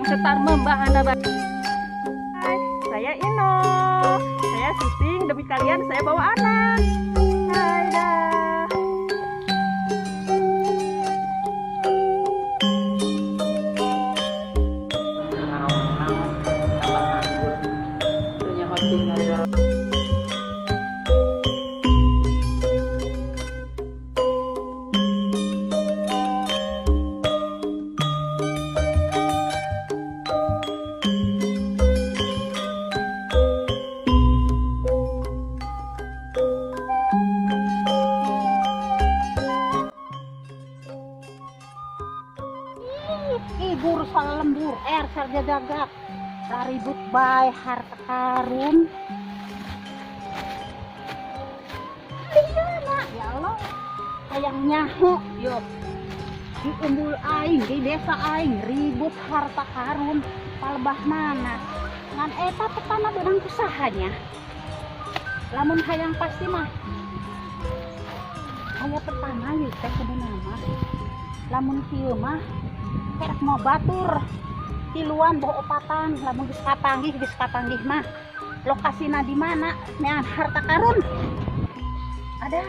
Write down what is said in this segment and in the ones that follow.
setar membahana. Hai, saya Ino. Saya syuting demi kalian, saya bawa anak. Hai dah. Ibur lembur sarja jagak ribut bay harta karun. Iya nak, ya Allah sayang nyaho yuk di umbul aing di desa aing ribut harta karun palebah mana ngan eta petana benang usahanya lamun hayang pasti mah aya petana yuk teh sebenarnya mah lamun kieu mah kerek mau batur tiluan bawa opatan lamun geus kapanggih mah lokasina di mana neangan harta karun ada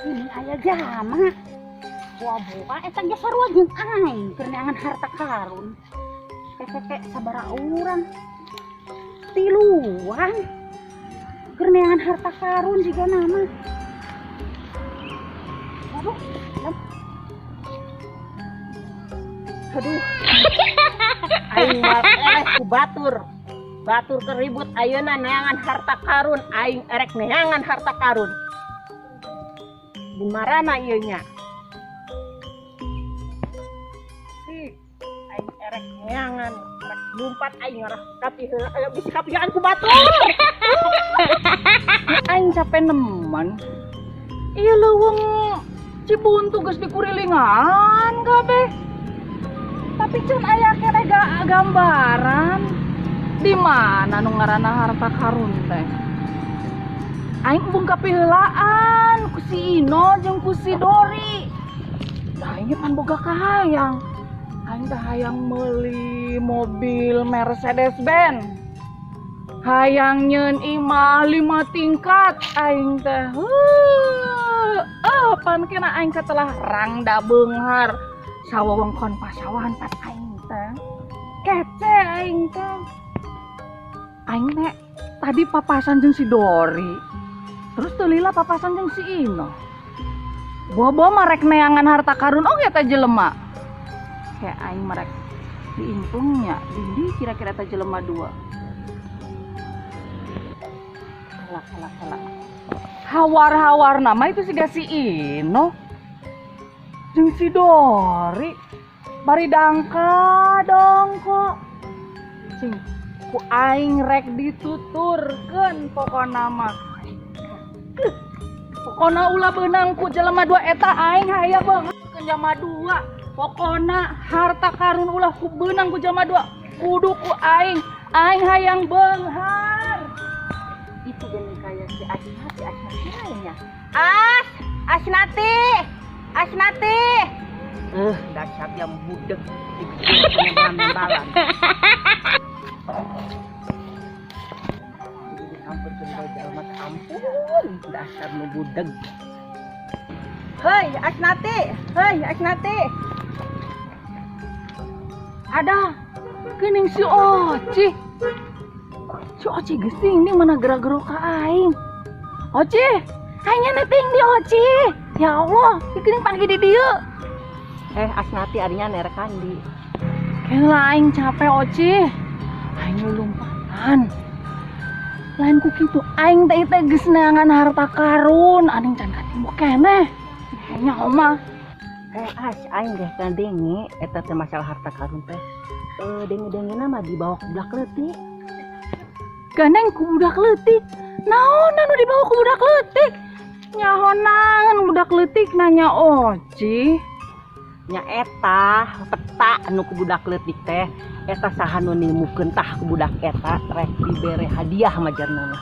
ini aya jama buah eta ge sarua jeung aing keur neangan harta karun keke sabaraha urang tiluan keur neangan harta karun jiga nama aduh aing ku batur keribut ayeuna neangan harta karun aing erek neangan harta karun dimarana ieu nya aing erek neangan erek lumpat aing ngarah bisa kapigaan ku batur Aing capek nemen. Iya leuweung Cibuntu geus dikurilingan kabeh. Tapi can aya kene gambaran di mana nu ngaranna harta karun teh. Aing embung kapiheulaan ku si Ino jeung ku si Dori. Aing pan boga kahayang. Aing teh hayang meuli mobil Mercedes-Benz. Hayang nyeun imah 5 tingkat aing teh. Pan kena aing setelah rangda beunghar sawawengkon pasawahan pat aing teh. Kece aing teh. Aing teh tadi papasan jeung si Dori. Terus teu lila papasan jeung si Ino. Bobo marek neangan harta karun oge teh jelema. Kayak aing marek diimpungnya, di kira-kira teh jelema 2. Kalak. Hawar nama itu si Ino jeung si Dori bari dangka dong kok cing ku aing rek dituturkeun pokona mah pokona ulah beunang ku jelema 2 eta aing hayang banget ke jelema 2 pokona harta karun ulah ku beunang ku jelema 2 kudu ku aing hayang beunghar itu gini kayak si Asnati Asnati dasar yang budek dibikin membalan ampun dasar nu budeg hei Asnati ada geuning si Oci gesing ini mana gerak-gerak ka aing. Oci, aingnya neting di Oci. Ya Allah, geuning panggil di dieu. Asnati arinya nerekan di. Kela aing capek Oci. Aing lumpatan. Lain ku kitu aing teh geus neangan harta karun, aning can katimbuk keneh. Nya omah. Aing geus dengi eta teh masalah harta karun teh. Dengi-dengina mah dibawa ke budak leutik. Gandeng ku budak leutik. Naon anu dibawa ku budak leutik? Nyahonan budak leutik nanya Oci. Nya eta peta anu ku budak leutik teh eta saha nu nimukeun tah ku budak eta rek dibere hadiah majarna mah.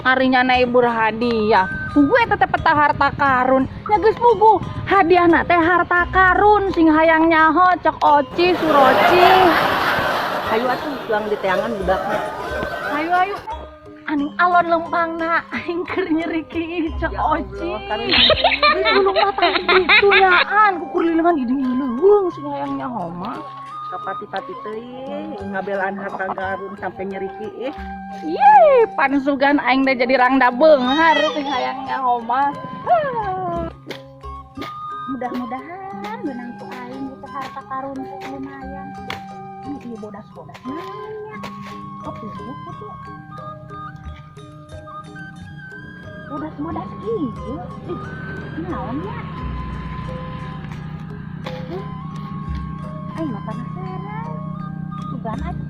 Arinya na ibu hadiah. Gue tetep peta harta karun. Ya geus pugu hadiahna teh harta karun sing hayang nyaho cek Oci Suroci. Hayu atuh tuang di teangan budaknya. Ayo. Aning alon lempangna aing keur nyeri ki cek Oci. Geus belum mata itu nyaan kukur lilengan iding leuweung sing hayang nyaho mah. Kapati-pati teuing ngabelaan harta karun sampai nyeri kieu. Yeay, pansugan aing teh jadi rangda beunghar sing hayang nyaho mah. Mudah-mudahan benang ku aing itu harta karun teh lumayan. Ieu bodas-bodas namanya. Oh, tuh. Bodas-bodas ieu. Naon ya? Aing mah penasaran. Sugan aja.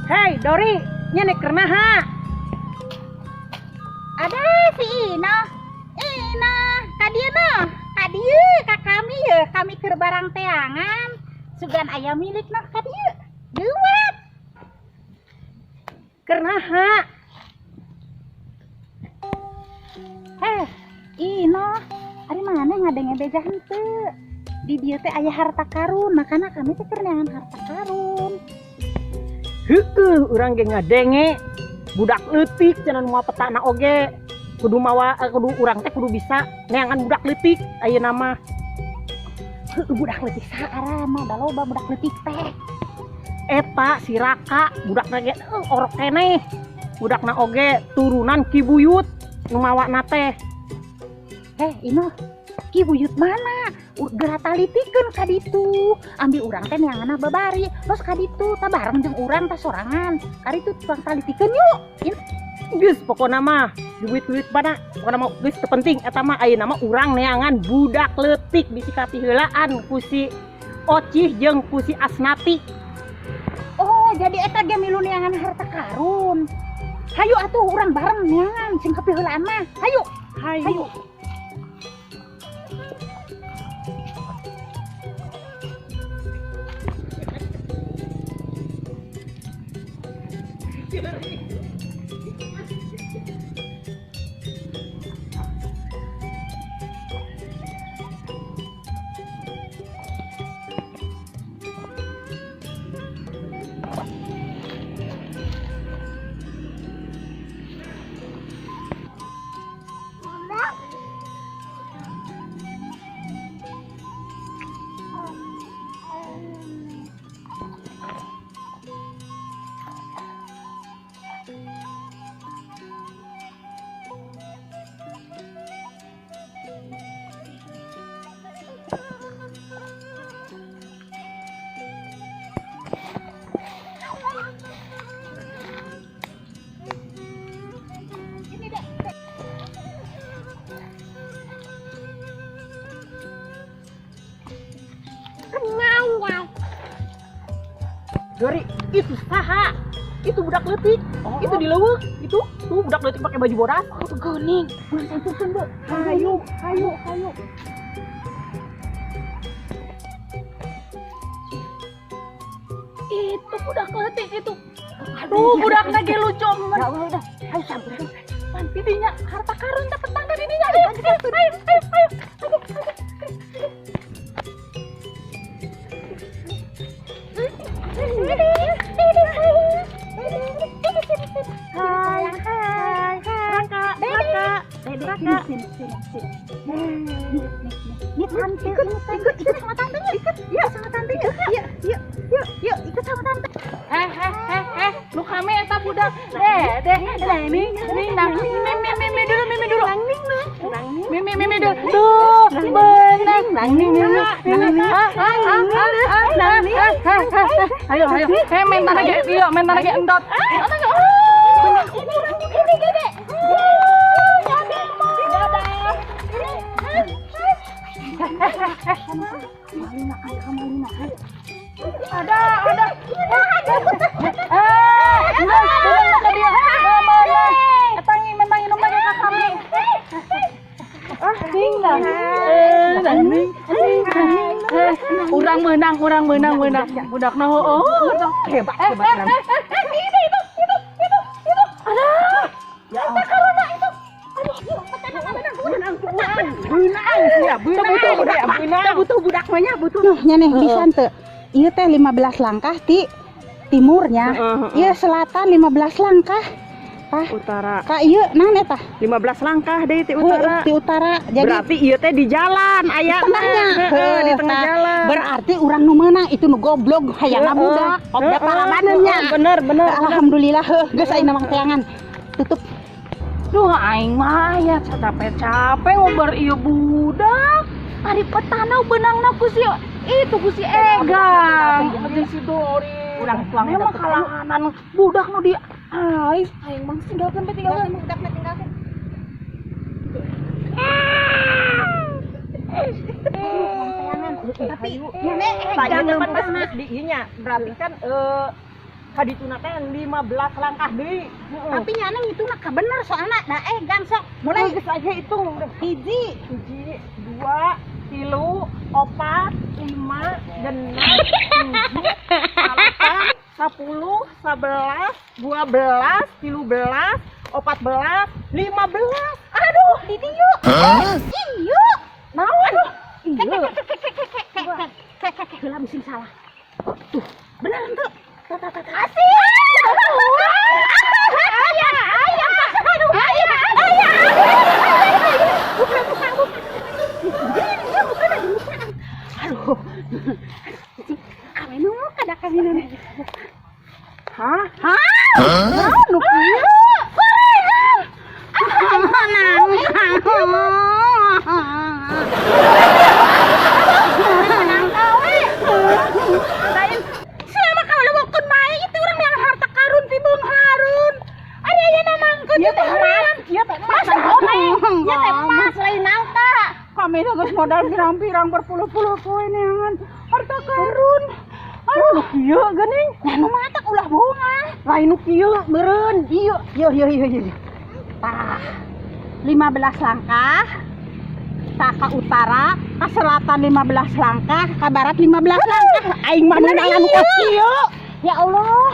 Hei, Dori, nya nek kernaha? Ada si Ina. Ina, kadieuna. Kadieu ka kami ye, kami keur barang teangan. Sugan aya milikna kadieu. Deuet. Kernaha? Heh, Ina, ari mana ngadenge beja henteu? Di dieu teh aya harta karun, makana kami teh keur neangan harta karun. Heueuh, urang ge ngadenge budak leutik cenah moal petana oge. Kudu urang teh kudu bisa neangan budak leutik ayeuna mah. Heueuh, budak leutik saara mah da loba budak leutik teh. Eta si Raka budakna ge orok keneh. Budakna oge turunan Ki Buyut nu mawakna teh. Ino, Ki Buyut mana? Geura talitikeun ka ditu. Ambil urang teh neanganna babari, terus ka ditu tah bareng jeung urang tah sorangan. Ka ditu tukang talitikeun yuk. Geus pokona mah duit-duit bana. Pokona mah geus teu penting eta mah ayeuna mah urang neangan budak leutik disikati heulaan ku si Ocih jeung ku si Asnati. Oh, jadi eta ge milu neangan harta karun. Hayu atuh urang bareng neangan sing kapiheulaan mah. Hayu. Hayu. Dori, itu saha? Itu budak leutik. Itu dileuweuk. Itu tuh budak leutik pakai baju bodas. Geuning. Mun santukeun be. Hayu. Itu budak leutik itu. Aduh, budakna ge lucu Ya Allah udah. Ayo sampeun. Nanti dinya harta karun teh petang ka dinya. Ayo. Raka. Ini tante, ikut sama tantenya. Iya, sama tantenya. Yuk, ikut sama tante. Lu kami eta budak. Mimi dulu. Mimi dulu. Tuh, benang. Ayo. Mentan lagi endot. Ada. Urang menang. Budakna Hebat. itu. Ada. Ya Allah. banyak butuh. Nuh, nya nih bisa teu. Ieu teh 15 langkah ti timurnya. Ieu selatan 15 langkah. Tah, Utara. ka ieu naon eta? 15 langkah deh ti Utara. utara. Di utara. Jadi Berarti ieu teh di jalan aya tengahnya. di tengah Tah, jalan. Berarti urang nu meunang itu nu goblok hayangna budak. Obda palabanannya. Bener. Alhamdulillah geus ayeuna mah teangan. Tutup. Duh aing mah ya capek-capek ngobar ieu budak. Ari petana benangna ku si itu ku si Ega. Jeung si Dori. Urang tuang memang kalangan budak nu di aing mah tinggalkeun bae tinggalkeun. Budakna tinggalkeun. Tapi nya Tanya tempat pas di ieu nya. Berarti kan kadituna teh 15 langkah deui. tapi nya ngitungna ka bener soalna da egan sok Mulai mulai geus aja hitung udah. hiji 1, 2, 3, 4, 5, 6, 7, 8, 10, 11, 12, 13, 14, 15. aduh di dieu ieu Naon? Aduh. heula mesin salah tuh beneran tuh Asih. aduh anu kada kawin Hah? nu kieu Selama kau lewokun mai itu orang yang harta karun ti Bung Harun. Ari aya namangkeun Ieu teh teh emas. Ieu teh emas. Ieu teh emas lain nangka. Kami teh geus modal pirang-pirang berpuluh-puluh poe neangan harta karun. Aduh, Ieu geuning. anu matak ulah bunga. Lain nu kieu beureun. Ieu. Tah. 15 langkah. Tah ka utara, ka selatan 15 langkah, ka barat 15 langkah. Aing mah meunangan ka kieu. Ya Allah.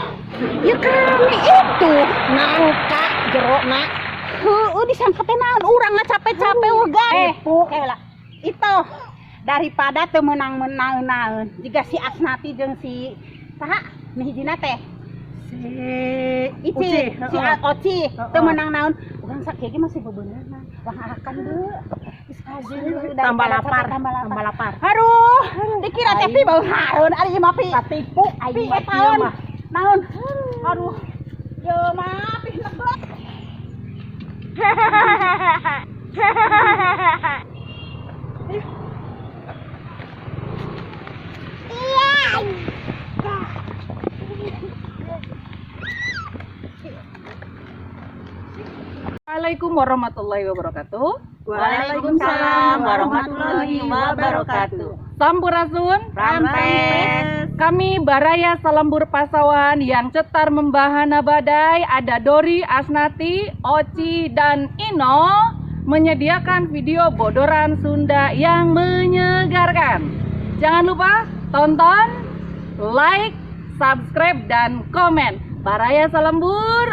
Ya kami itu Nangka jerona. heueuh disangka teh naon urang capek-capek wegan. Lah. Itu daripada teu meunang-meunang jika si Asnati jeung si saha nu hijina teh Si Ici, si Oci, teu meunang naon. Urang sakieu ge masih bebeuneuran. Wah akan deu. Geus kajeuh tambah lapar. tambah lapar. Aduh, dikira teh pi Bang Harun ari ieu mah pi. Katipu Pi aing taon. mah. Naon? Aduh. Ye mah pi neglek. Assalamualaikum warahmatullahi wabarakatuh. Waalaikumsalam warahmatullahi wabarakatuh. Sampurasun. Rampes. Kami Baraya Salembur Pasawan yang cetar membahana badai. Ada Dori, Asnati, Oci, dan Ino menyediakan video bodoran Sunda yang menyegarkan. Jangan lupa tonton, like, subscribe, dan komen. Baraya Salembur.